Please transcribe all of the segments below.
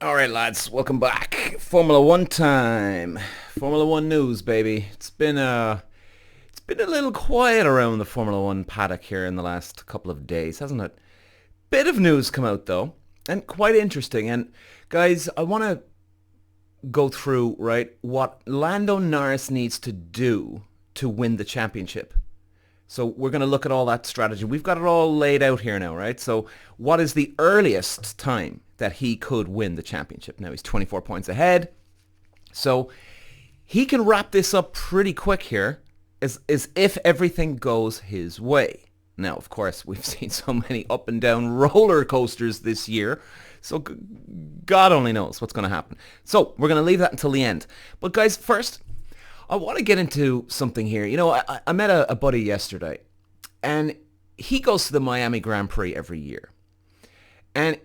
All right, lads, welcome back. Formula One time. Formula One news, baby. It's been a little quiet around the Formula One paddock here in the last couple of days, hasn't it? Bit of news come out though, and quite interesting. And guys, I want to go through right what Lando Norris needs to do to win the championship. So we're going to look at all that strategy. We've got it all laid out here now, right? So what is the earliest time that he could win the championship? Now he's 24 points ahead. So he can wrap this up pretty quick here as if everything goes his way. Now, of course, we've seen so many up and down roller coasters this year. So God only knows what's going to happen. So we're going to leave that until the end. But guys, first, I want to get into something here. You know, I met a buddy yesterday, and he goes to the Miami Grand Prix every year. And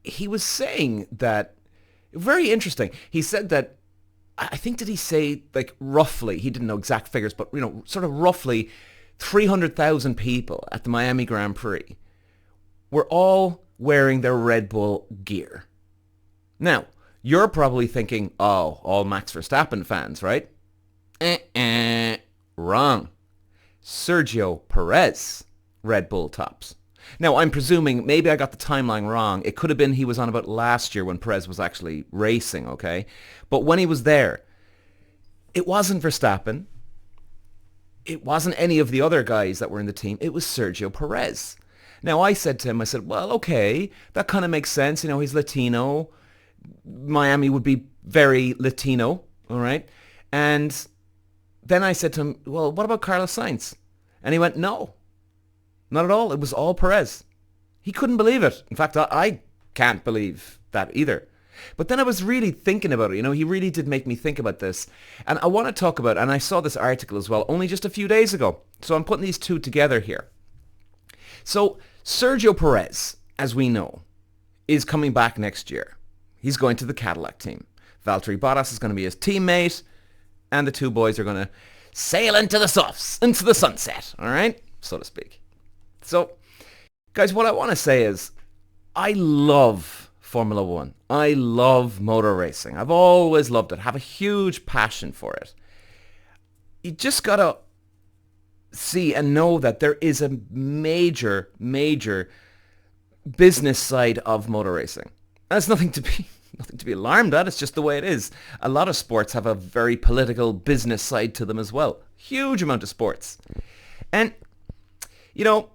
he was saying that, very interesting, he said that, I think, did he say, like, roughly, he didn't know exact figures, but, you know, sort of roughly 300,000 people at the Miami Grand Prix were all wearing their Red Bull gear. Now, you're probably thinking, oh, all Max Verstappen fans, right? Wrong. Sergio Perez Red Bull tops. Now, I'm presuming maybe I got the timeline wrong. It could have been he was on about last year when Perez was actually racing, okay? But when he was there, it wasn't Verstappen. It wasn't any of the other guys that were in the team. It was Sergio Perez. Now, I said to him, I said, well, okay, that kind of makes sense. You know, he's Latino. Miami would be very Latino, all right? And then I said to him, well, what about Carlos Sainz? And he went, no, not at all. It was all Perez. He couldn't believe it. In fact, I can't believe that either. But then I was really thinking about it. You know, he really did make me think about this. And I want to talk about, and I saw this article as well, only just a few days ago. So I'm putting these two together here. So Sergio Perez, as we know, is coming back next year. He's going to the Cadillac team. Valtteri Bottas is going to be his teammate. And the two boys are going to sail into the sunset, all right, so to speak. So, guys, what I want to say is I love Formula One. I love motor racing. I've always loved it. I have a huge passion for it. You just got to see and know that there is a major, major business side of motor racing. That's nothing to be alarmed at. It's just the way it is. A lot of sports have a very political business side to them as well. Huge amount of sports. And, you know,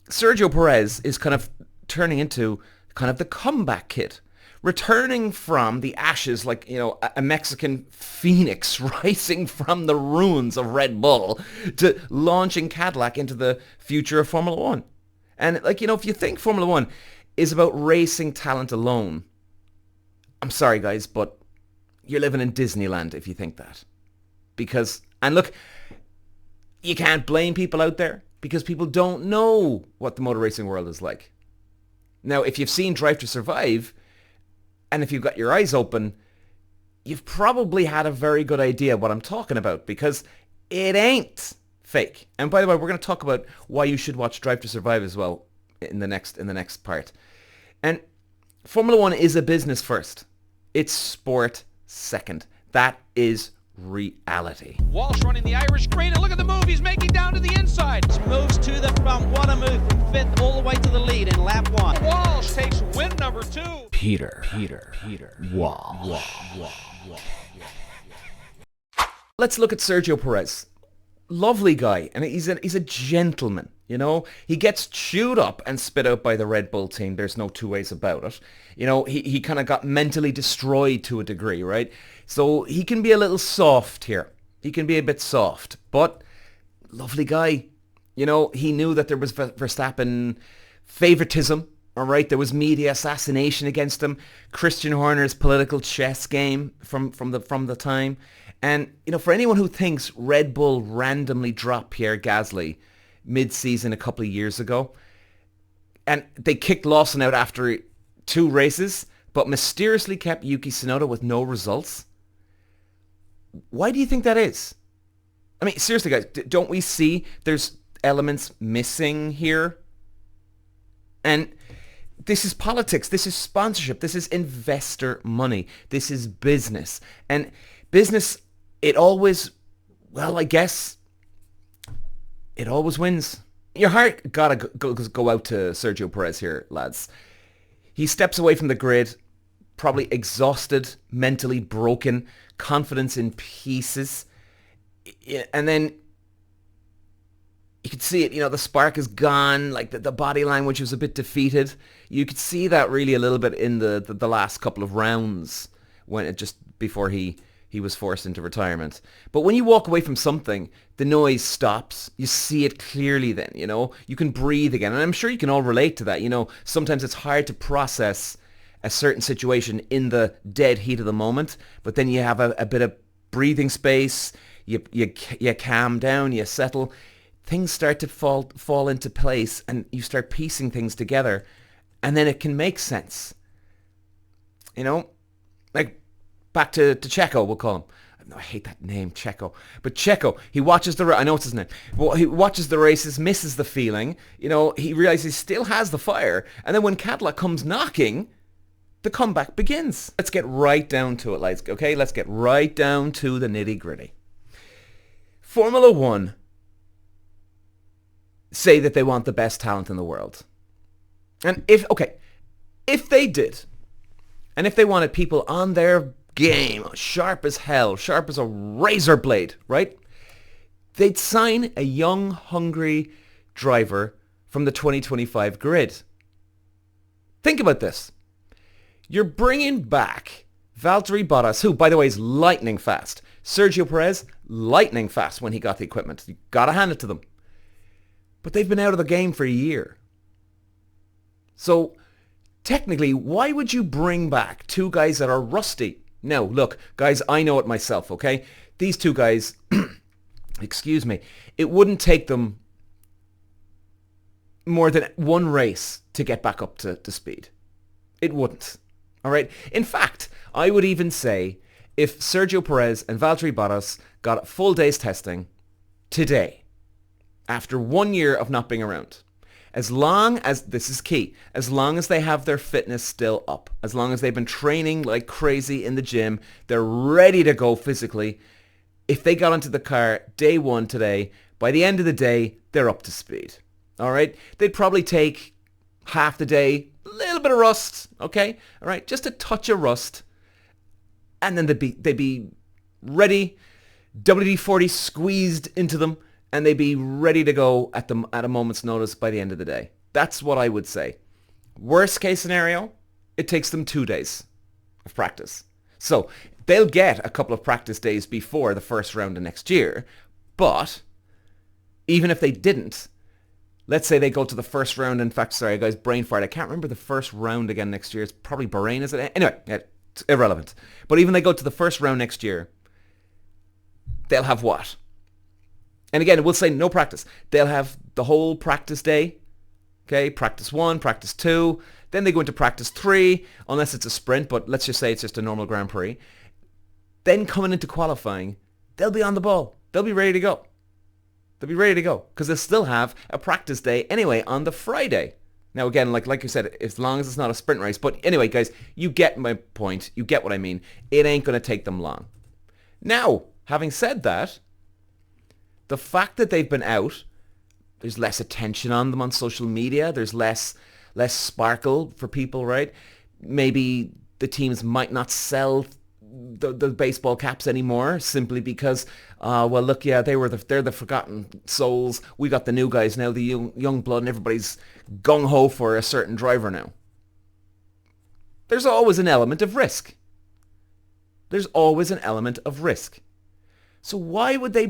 Sergio Perez is kind of turning into kind of the comeback kid. Returning from the ashes like, you know, a Mexican phoenix rising from the ruins of Red Bull to launching Cadillac into the future of Formula One. And, like, you know, if you think Formula One is about racing talent alone, I'm sorry, guys, but you're living in Disneyland if you think that. Because, and look, you can't blame people out there because people don't know what the motor racing world is like. Now, if you've seen Drive to Survive, and if you've got your eyes open, you've probably had a very good idea what I'm talking about because it ain't fake. And by the way, we're going to talk about why you should watch Drive to Survive as well in the next part. And Formula One is a business first. It's sport second. That is reality. Walsh running the Irish green, and look at the move he's making down to the inside. Moves to the front. What a move from fifth all the way to the lead in lap one. Walsh takes win number 2. Peter. Walsh. Let's look at Sergio Perez. Lovely guy, and he's a gentleman, you know. He gets chewed up and spit out by the Red Bull team. There's no two ways about it. You know, he kind of got mentally destroyed to a degree, right? So he can be a little soft here. He can be a bit soft, but lovely guy. You know, he knew that there was Verstappen favoritism, all right? There was media assassination against him. Christian Horner's political chess game from the time. And, you know, for anyone who thinks Red Bull randomly dropped Pierre Gasly mid-season a couple of years ago, and they kicked Lawson out after 2 races, but mysteriously kept Yuki Tsunoda with no results, why do you think that is? I mean, seriously, guys, don't we see there's elements missing here? And This is politics. This is sponsorship. This is investor money. This is business. And business, it always, well, I guess, it always wins. Your heart gotta go out to Sergio Perez here, lads. He steps away from the grid, probably exhausted, mentally broken, confidence in pieces. And then you could see it, the spark is gone, like the body language was a bit defeated. You could see that really a little bit in the last couple of rounds when it just before he was forced into retirement. But when you walk away from something, the noise stops. You see it clearly then, You can breathe again. And I'm sure you can all relate to that. Sometimes it's hard to process a certain situation in the dead heat of the moment, but then you have a bit of breathing space, you calm down, you settle, things start to fall into place, and you start piecing things together, and then it can make sense. Like back to Checo, we'll call him. I hate that name, Checo. But Checo, he watches I know it's his name. Well, he watches the races, misses the feeling. He realizes he still has the fire. And then when Cadillac comes knocking, the comeback begins. Let's get right down to it, lads. Okay, let's get right down to the nitty-gritty. Formula One say that they want the best talent in the world. And if they did, and if they wanted people on their game, sharp as hell, sharp as a razor blade, right? They'd sign a young, hungry driver from the 2025 grid. Think about this. You're bringing back Valtteri Bottas, who, by the way, is lightning fast. Sergio Perez, lightning fast when he got the equipment. You gotta hand it to them. But they've been out of the game for a year. So, technically, why would you bring back two guys that are rusty? Now, look, guys, I know it myself, okay? These two guys, excuse me, it wouldn't take them more than one race to get back up to speed. It wouldn't. All right? In fact, I would even say if Sergio Perez and Valtteri Bottas got a full day's testing today, after 1 year of not being around, as long as, this is key, as long as they have their fitness still up, as long as they've been training like crazy in the gym, they're ready to go physically, if they got onto the car day one today, by the end of the day, they're up to speed. All right? They'd probably take half the day, a little bit of rust, okay? All right? Just a touch of rust. And then they'd be ready, WD-40 squeezed into them, and they'd be ready to go at a moment's notice by the end of the day. That's what I would say. Worst case scenario, it takes them 2 days of practice. So they'll get a couple of practice days before the first round of next year. But even if they didn't, let's say they go to the first round. In fact, sorry guys, brain fart. I can't remember the first round again next year. It's probably Bahrain, is it? Anyway, it's irrelevant. But even they go to the first round next year, they'll have what? And again, we'll say no practice. They'll have the whole practice day. Okay, practice 1, practice 2. Then they go into practice 3, unless it's a sprint, but let's just say it's just a normal Grand Prix. Then coming into qualifying, they'll be on the ball. They'll be ready to go. They'll be ready to go because they'll still have a practice day anyway on the Friday. Now again, like you said, as long as it's not a sprint race. But anyway, guys, you get my point. You get what I mean. It ain't going to take them long. Now, having said that, the fact that they've been out, there's less attention on them on social media. There's less sparkle for people, right? Maybe the teams might not sell the baseball caps anymore simply because, well, look, yeah, they're the forgotten souls. We got the new guys now, the young blood, and everybody's gung-ho for a certain driver now. There's always an element of risk. There's always an element of risk. So why would they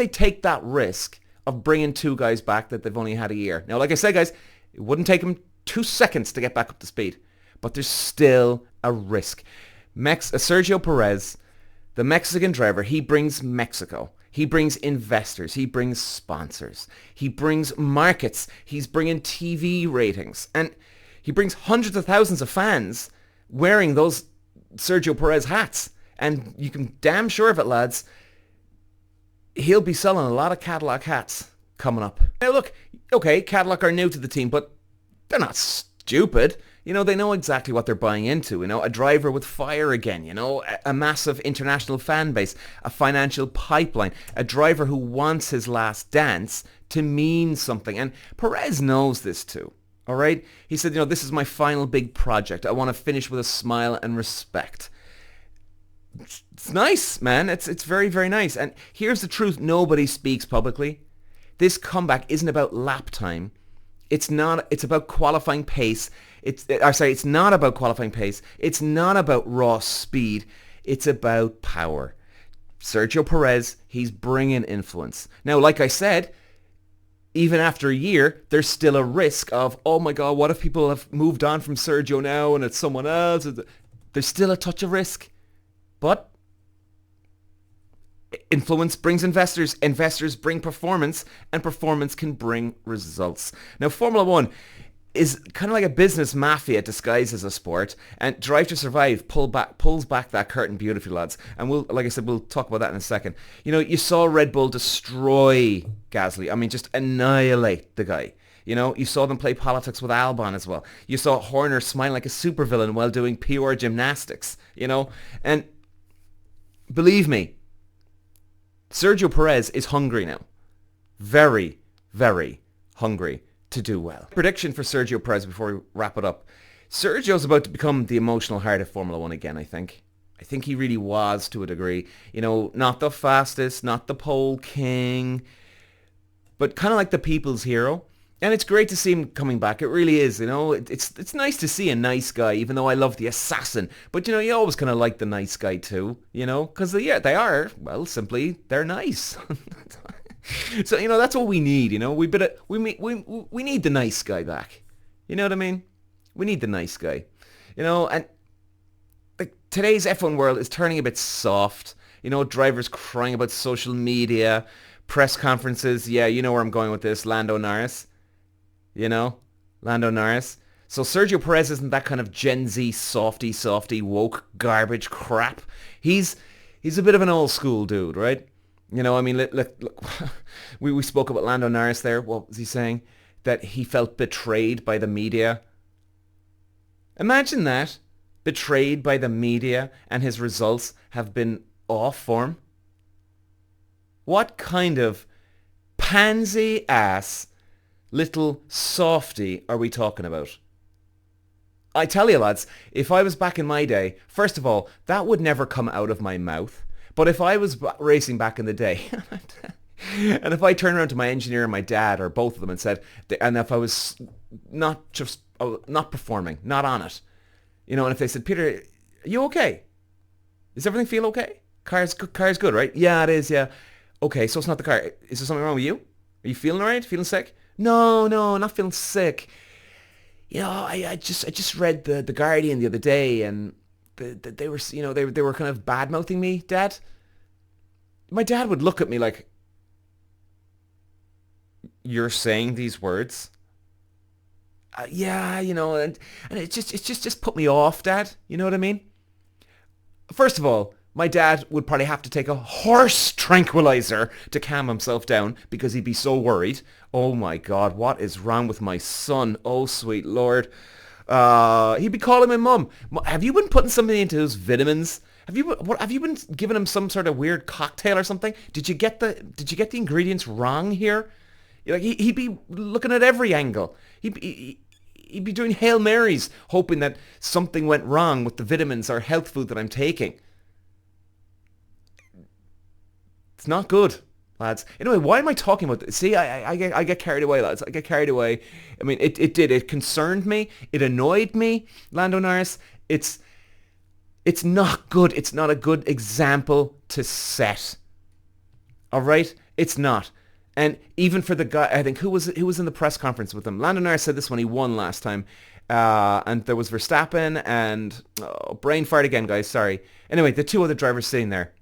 take that risk of bringing two guys back that they've only had a year? Now, like I said, guys, it wouldn't take them 2 seconds to get back up to speed, but there's still a risk. Sergio Perez, the Mexican driver, he brings Mexico. He brings investors. He brings sponsors. He brings markets. He's bringing TV ratings. And he brings hundreds of thousands of fans wearing those Sergio Perez hats. And you can damn sure of it, lads, he'll be selling a lot of Cadillac hats coming up. Now look, okay, Cadillac are new to the team, but they're not stupid. They know exactly what they're buying into. A driver with fire again, a massive international fan base, a financial pipeline, a driver who wants his last dance to mean something. And Perez knows this too. All right? He said, this is my final big project. I want to finish with a smile and respect. It's nice, man. It's very, very nice. And here's the truth. Nobody speaks publicly. This comeback isn't about lap time. It's about qualifying pace. It's not about qualifying pace. It's not about raw speed. It's about power. Sergio Perez, he's bringing influence. Now, like I said, even after a year, there's still a risk of, oh my God, what if people have moved on from Sergio now and it's someone else? There's still a touch of risk. But influence brings investors. Investors bring performance, and performance can bring results. Now, Formula One is kind of like a business mafia disguised as a sport, and Drive to Survive pulls back that curtain beautifully, lads. And like I said, we'll talk about that in a second. You saw Red Bull destroy Gasly. I mean, just annihilate the guy. You saw them play politics with Albon as well. You saw Horner smile like a supervillain while doing pure gymnastics, And believe me, Sergio Perez is hungry now. Very, very hungry to do well. Prediction for Sergio Perez before we wrap it up. Sergio's about to become the emotional heart of Formula One again, I think. I think he really was to a degree. Not the fastest, not the pole king, but kind of like the people's hero. And it's great to see him coming back. It really is, It's nice to see a nice guy, even though I love the assassin. But, you always kind of like the nice guy too, Because, they are, well, simply, they're nice. So, that's what we need, we need the nice guy back. You know what I mean? We need the nice guy. And like today's F1 world is turning a bit soft. Drivers crying about social media, press conferences. Yeah, you know where I'm going with this. Lando Norris. Lando Norris. So Sergio Perez isn't that kind of Gen Z softy, woke garbage crap. He's a bit of an old school dude, right? Look, we spoke about Lando Norris there. What was he saying? That he felt betrayed by the media. Imagine that. Betrayed by the media and his results have been off form. What kind of pansy ass little softy are we talking about? I tell you, lads, if I was back in my day, first of all, that would never come out of my mouth. But if I was racing back in the day, and if I turned around to my engineer and my dad, or both of them, and said, and if I was not performing, not on it, and if they said, Peter, are you okay? Does everything feel okay? Car's good, right? Yeah, it is, yeah. Okay, so it's not the car. Is there something wrong with you? Are you feeling all right? Feeling sick? No, not feeling sick. I just read the Guardian the other day, and they were, they were kind of bad mouthing me, Dad. My dad would look at me like, "You're saying these words?" Yeah, and it just put me off, Dad. You know what I mean? First of all, my dad would probably have to take a horse tranquilizer to calm himself down because he'd be so worried. Oh my God, what is wrong with my son? Oh, sweet Lord. He'd be calling my mum. Have you been putting something into his vitamins? Have you been giving him some sort of weird cocktail or something? Did you get the ingredients wrong here? He'd be looking at every angle. He'd be doing Hail Marys, hoping that something went wrong with the vitamins or health food that I'm taking. It's not good, lads. Anyway, why am I talking about this? See, I get carried away, lads. I get carried away. I mean, it did. It concerned me. It annoyed me, Lando Norris. It's not good. It's not a good example to set. All right? It's not. And even for the guy, I think, who was in the press conference with him? Lando Norris said this when he won last time. And there was Verstappen and... brain fart again, guys. Sorry. Anyway, the two other drivers sitting there.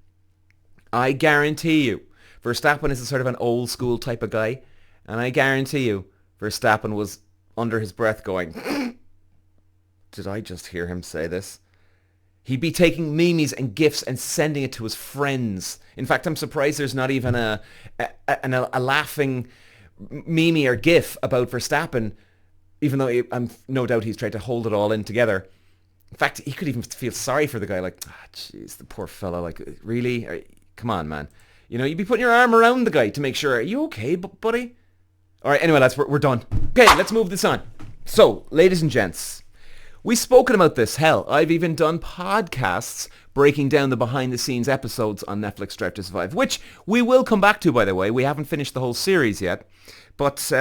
I guarantee you, Verstappen is a sort of an old school type of guy. And I guarantee you, Verstappen was under his breath going, did I just hear him say this? He'd be taking memes and GIFs and sending it to his friends. In fact, I'm surprised there's not even a laughing meme or GIF about Verstappen, even though I'm no doubt he's tried to hold it all in together. In fact, he could even feel sorry for the guy, like, jeez, the poor fella, like, really? Come on, man. You'd be putting your arm around the guy to make sure, are you okay, buddy? All right, anyway, lads, we're done. Okay, let's move this on. So, ladies and gents, we've spoken about this. Hell, I've even done podcasts breaking down the behind-the-scenes episodes on Netflix Drive to Survive, which we will come back to, by the way. We haven't finished the whole series yet. But,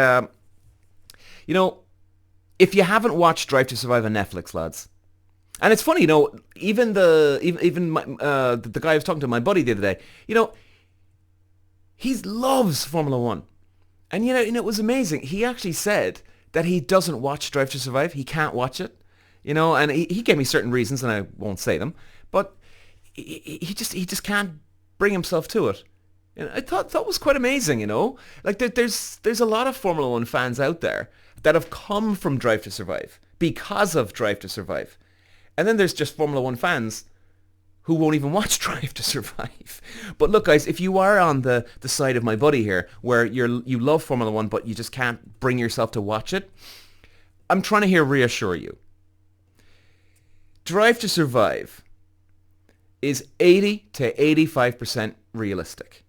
if you haven't watched Drive to Survive on Netflix, lads, and it's funny, even the guy I was talking to, my buddy the other day, he loves Formula One. And, it was amazing. He actually said that he doesn't watch Drive to Survive. He can't watch it, and he gave me certain reasons, and I won't say them, but he just can't bring himself to it. And I thought that was quite amazing, Like, there's a lot of Formula One fans out there that have come from Drive to Survive because of Drive to Survive. And then there's just Formula One fans who won't even watch Drive to Survive. But look, guys, if you are on the side of my buddy here, where you love Formula One, but you just can't bring yourself to watch it, I'm trying to reassure you. Drive to Survive is 80 to 85% realistic.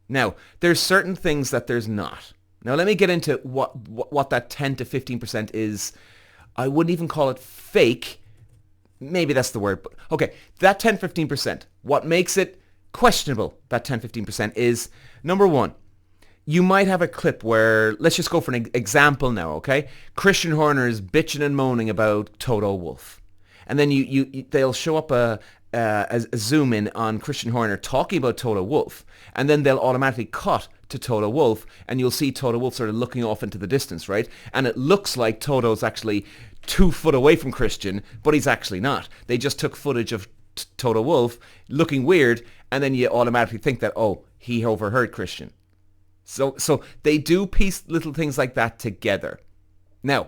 Now, there's certain things that there's not. Now, let me get into what that 10 to 15% is. I wouldn't even call it fake. Maybe that's the word. But okay, that 10, 15%, what makes it questionable, that 10, 15%, is, number one, you might have a clip where, let's just go for an example now, okay? Christian Horner is bitching and moaning about Toto Wolff. And then they'll show up a zoom in on Christian Horner talking about Toto Wolff, and then they'll automatically cut to Toto Wolff, and you'll see Toto Wolff sort of looking off into the distance, right? And it looks like Toto's actually 2 foot away from Christian, but he's actually not. They just took footage of Toto Wolff looking weird, and then you automatically think that, oh, he overheard Christian. So they do piece little things like that together. Now,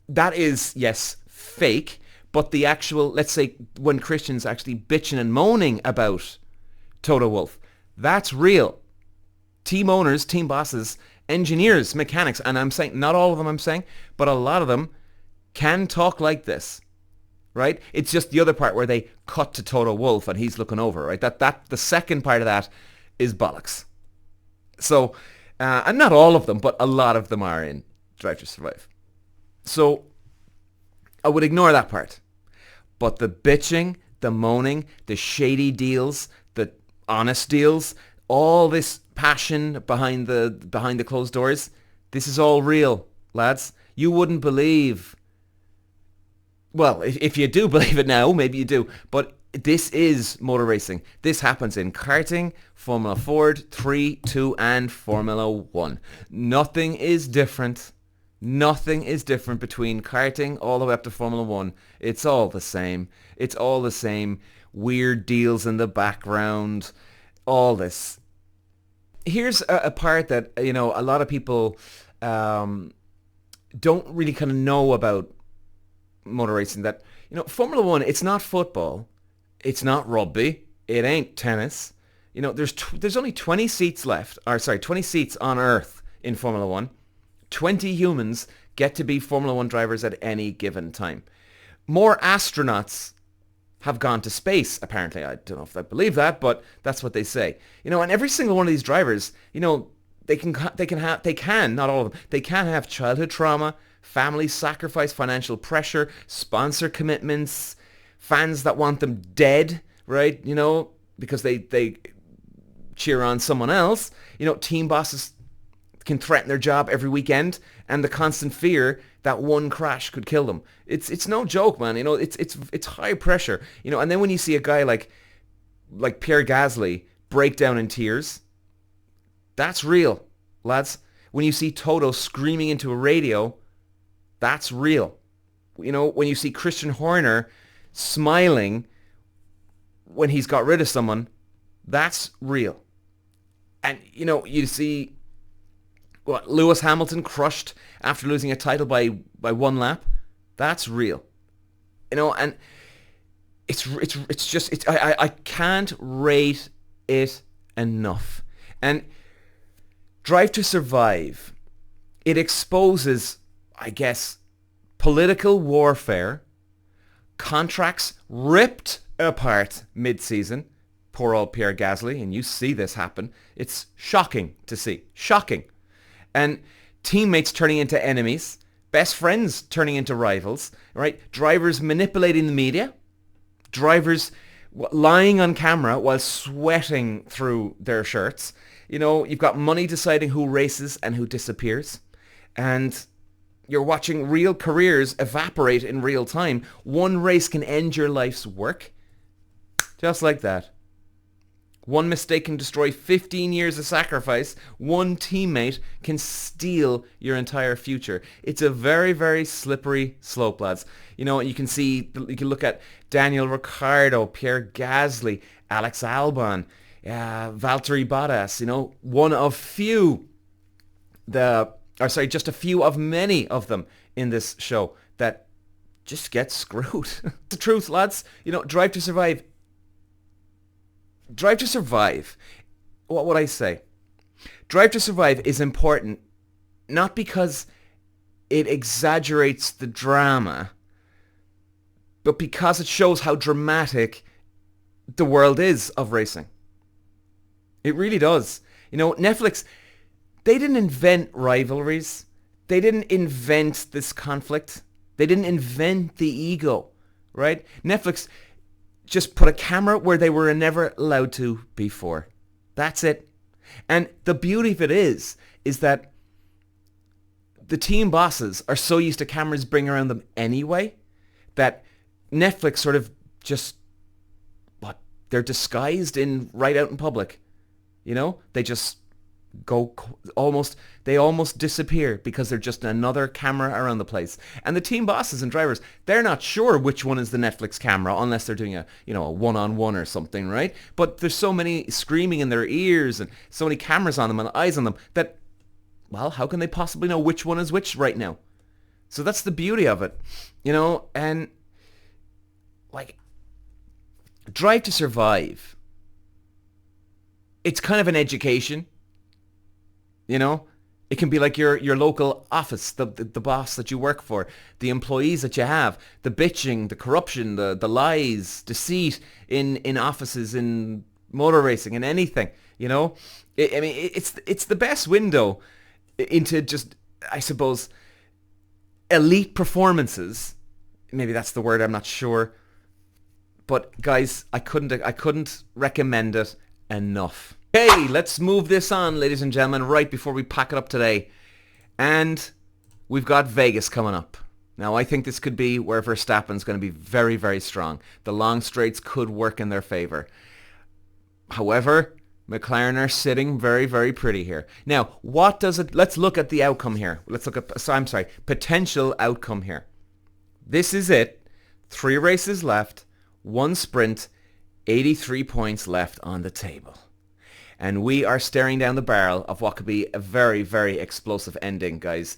that is, yes, fake, but the actual, let's say, when Christian's actually bitching and moaning about Toto Wolff, that's real. Team owners, team bosses, engineers, mechanics, and I'm saying, not all of them I'm saying, but a lot of them can talk like this, right? It's just the other part where they cut to Toto Wolff and he's looking over, right? That the second part of that is bollocks. So, and not all of them, but a lot of them are in Drive to Survive. So, I would ignore that part. But the bitching, the moaning, the shady deals, the honest deals, all this passion behind the closed doors, this is all real, lads. You wouldn't believe. Well, if you do believe it now, maybe you do. But this is motor racing. This happens in karting, Formula Ford, 3, 2, and Formula 1. Nothing is different. Nothing is different between karting all the way up to Formula 1. It's all the same. It's all the same. Weird deals in the background. All this. Here's a part that, a lot of people don't really kind of know about motor racing, that, Formula 1, it's not football. It's not rugby. It ain't tennis. There's only 20 seats left. 20 seats on Earth in Formula 1. 20 humans get to be Formula 1 drivers at any given time. More astronauts have gone to space, apparently. I don't know if I believe that, but that's what they say. And every single one of these drivers, they can, not all of them, they can have childhood trauma, family sacrifice, financial pressure, sponsor commitments, fans that want them dead, right? Because they cheer on someone else. Team bosses can threaten their job every weekend, and the constant fear that one crash could kill them. It's no joke, man. It's high pressure. And then when you see a guy like Pierre Gasly break down in tears, that's real, lads. When you see Toto screaming into a radio, that's real. When you see Christian Horner smiling when he's got rid of someone, that's real. And, you see Lewis Hamilton crushed after losing a title by one lap. That's real. And I can't rate it enough. And Drive to Survive, it exposes I guess, political warfare, contracts ripped apart mid-season. Poor old Pierre Gasly, and you see this happen. It's shocking to see. Shocking. And teammates turning into enemies, best friends turning into rivals, right? Drivers manipulating the media, drivers lying on camera while sweating through their shirts. You know, you've got money deciding who races and who disappears. And you're watching real careers evaporate in real time. One race can end your life's work. Just like that. One mistake can destroy 15 years of sacrifice. One teammate can steal your entire future. It's a very, very slippery slope, lads. You know, you can see, you can look at Daniel Ricciardo, Pierre Gasly, Alex Albon, Valtteri Bottas, you know, one of just a few of many of them in this show that just get screwed. The truth, lads, you know, Drive to Survive. Drive to Survive, what would I say? Drive to Survive is important not because it exaggerates the drama, but because it shows how dramatic the world is of racing. It really does. You know, Netflix, they didn't invent rivalries. They didn't invent this conflict. They didn't invent the ego, right? Netflix just put a camera where they were never allowed to before. That's it. And the beauty of it is that the team bosses are so used to cameras being around them anyway that Netflix sort of just, they're disguised in right out in public. You know, they just they almost disappear because they're just another camera around the place. And the team bosses and drivers, they're not sure which one is the Netflix camera unless they're doing a one-on-one or something, right? But there's so many screaming in their ears and so many cameras on them and eyes on them that, well, how can they possibly know which one is which right now? So that's the beauty of it, you know, and like Drive to Survive, it's kind of an education. You know, it can be like your local office, the boss that you work for, the employees that you have, the bitching, the corruption, the lies, deceit in offices, in motor racing, in anything. You know, it's the best window into just, I suppose, elite performances. Maybe that's the word. I'm not sure. But guys, I couldn't recommend it enough. Okay, let's move this on, ladies and gentlemen, right before we pack it up today. And we've got Vegas coming up. Now, I think this could be where Verstappen's going to be very, very strong. The long straights could work in their favor. However, McLaren are sitting very, very pretty here. Now, let's look at the outcome here. Potential outcome here. This is it. 3 races left, 1 sprint, 83 points left on the table. And we are staring down the barrel of what could be a very, very explosive ending, guys.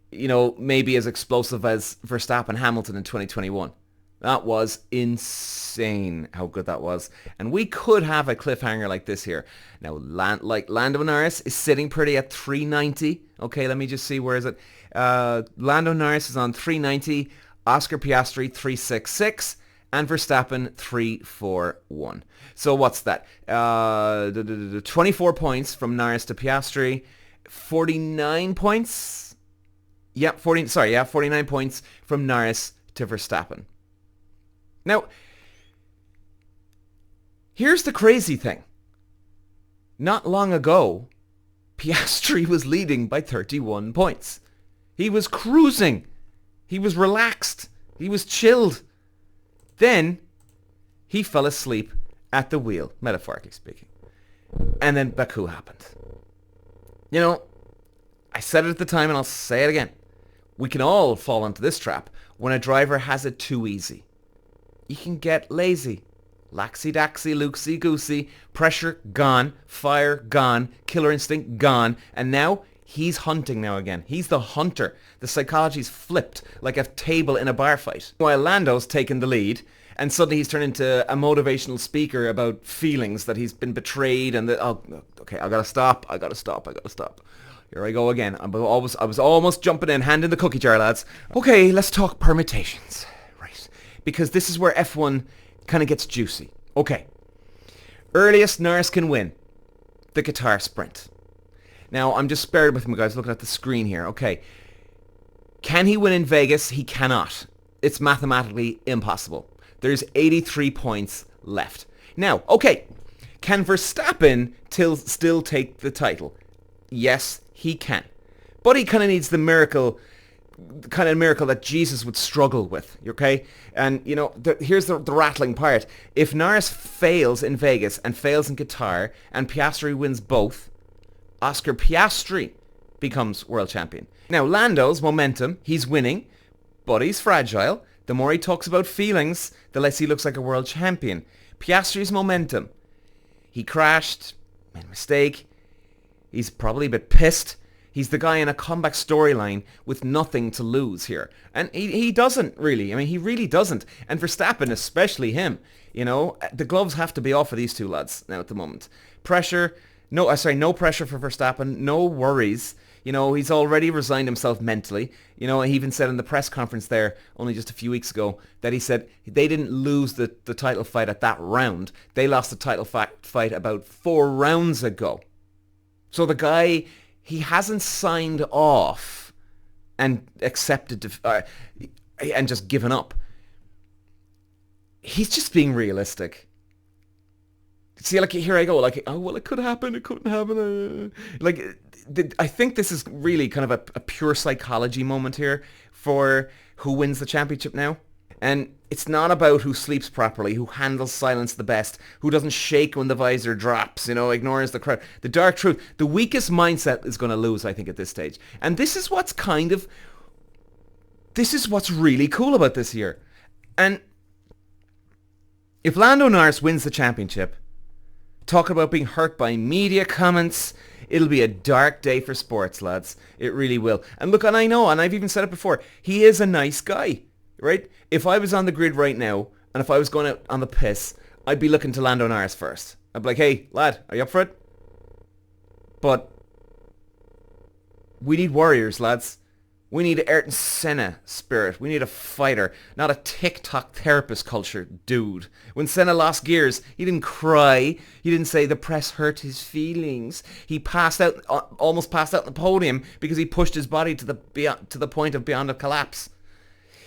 You know, maybe as explosive as Verstappen Hamilton in 2021. That was insane how good that was. And we could have a cliffhanger like this here. Now, Lando Norris is sitting pretty at 390. Okay, let me just see, where is it? Lando Norris is on 390. Oscar Piastri 366. And Verstappen 341. So what's that? 24 points from Norris to Piastri. 49 points. 49 points from Norris to Verstappen. Now, here's the crazy thing. Not long ago, Piastri was leading by 31 points. He was cruising. He was relaxed. He was chilled. Then he fell asleep at the wheel, metaphorically speaking. And then Baku happened. You know, I said it at the time and I'll say it again. We can all fall into this trap when a driver has it too easy. You can get lazy. Laxy-daxy, loosey-goosey, pressure gone, fire gone, killer instinct gone, and now he's hunting now again. He's the hunter. The psychology's flipped like a table in a bar fight. While Lando's taken the lead, and suddenly he's turned into a motivational speaker about feelings that he's been betrayed and that, okay, I gotta stop. Here I go again. I was almost jumping in, hand in the cookie jar, lads. Okay, let's talk permutations. Right. Because this is where F1 kind of gets juicy. Okay. Earliest Norris can win. The Qatar sprint. Now, I'm just spared with me, guys, looking at the screen here. Okay. Can he win in Vegas? He cannot. It's mathematically impossible. There's 83 points left. Now, okay. Can Verstappen still take the title? Yes, he can. But he kind of needs the miracle that Jesus would struggle with, okay? And, you know, here's the rattling part. If Norris fails in Vegas and fails in Qatar and Piastri wins both, Oscar Piastri becomes world champion. Now, Lando's momentum, he's winning, but he's fragile. The more he talks about feelings, the less he looks like a world champion. Piastri's momentum, he crashed, made a mistake, he's probably a bit pissed. He's the guy in a comeback storyline with nothing to lose here. And he doesn't really. I mean, he really doesn't. And Verstappen, especially him, you know, the gloves have to be off for these two lads now at the moment. No pressure for Verstappen, no worries. You know, he's already resigned himself mentally. You know, he even said in the press conference there only just a few weeks ago that he said they didn't lose the title fight at that round. They lost the title fight about 4 rounds ago. So the guy, he hasn't signed off and accepted and just given up. He's just being realistic. See, like, here I go, like, oh, well, it could happen, it couldn't happen. I think this is really kind of a pure psychology moment here for who wins the championship now. And it's not about who sleeps properly, who handles silence the best, who doesn't shake when the visor drops, you know, ignores the crowd. The dark truth, the weakest mindset is going to lose, I think, at this stage. And this is what's really cool about this year. And if Lando Norris wins the championship, talk about being hurt by media comments, it'll be a dark day for sports, lads. It really will. And look, and I know, and I've even said it before, he is a nice guy, right? If I was on the grid right now, and if I was going out on the piss, I'd be looking to Lando Norris first. I'd be like, hey, lad, are you up for it? But we need warriors, lads. We need Ayrton Senna spirit. We need a fighter, not a TikTok therapist culture dude. When Senna lost gears, he didn't cry. He didn't say the press hurt his feelings. He almost passed out on the podium because he pushed his body to the point of beyond a collapse.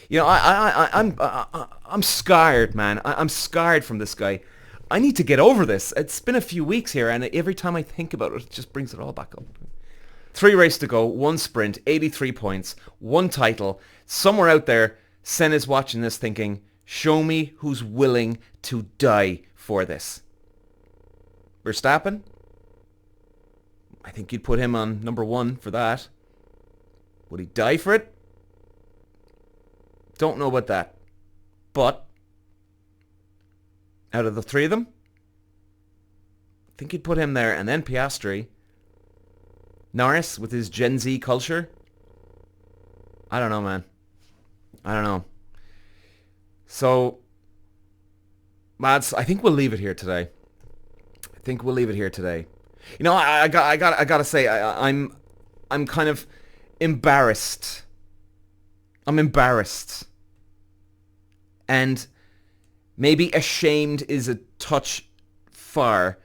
You know, I'm scarred, man. I'm scarred from this guy. I need to get over this. It's been a few weeks here, and every time I think about it, it just brings it all back up. 3 races to go, 1 sprint, 83 points, 1 title. Somewhere out there, Senna's watching this thinking, show me who's willing to die for this. Verstappen? I think you'd put him on number 1 for that. Would he die for it? Don't know about that. But out of the 3 of them, I think you'd put him there. And then Piastri. Norris with his Gen Z culture. I don't know, man. I don't know. So, lads, I think we'll leave it here today. You know, I gotta say, I'm kind of embarrassed. I'm embarrassed. And maybe ashamed is a touch far,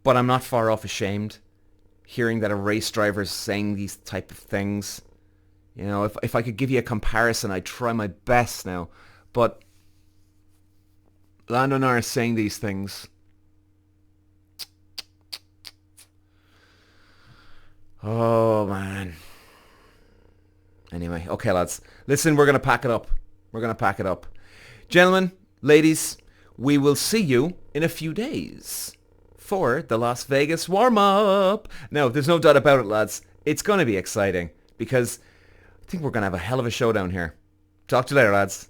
but I'm not far off ashamed. Hearing that a race driver is saying these type of things. You know, if I could give you a comparison, I'd try my best now. But Lando Norris saying these things. Oh, man. Anyway, okay, lads. Listen, we're going to pack it up. Gentlemen, ladies, we will see you in a few days for the Las Vegas warm-up. No, there's no doubt about it, lads. It's going to be exciting because I think we're going to have a hell of a showdown here. Talk to you later, lads.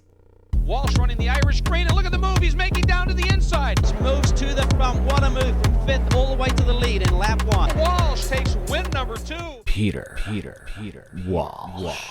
Walsh running the Irish green, and look at the move. He's making down to the inside. Moves to the front. What a move from 5th all the way to the lead in lap 1. Walsh takes win number 2. Peter. Walsh.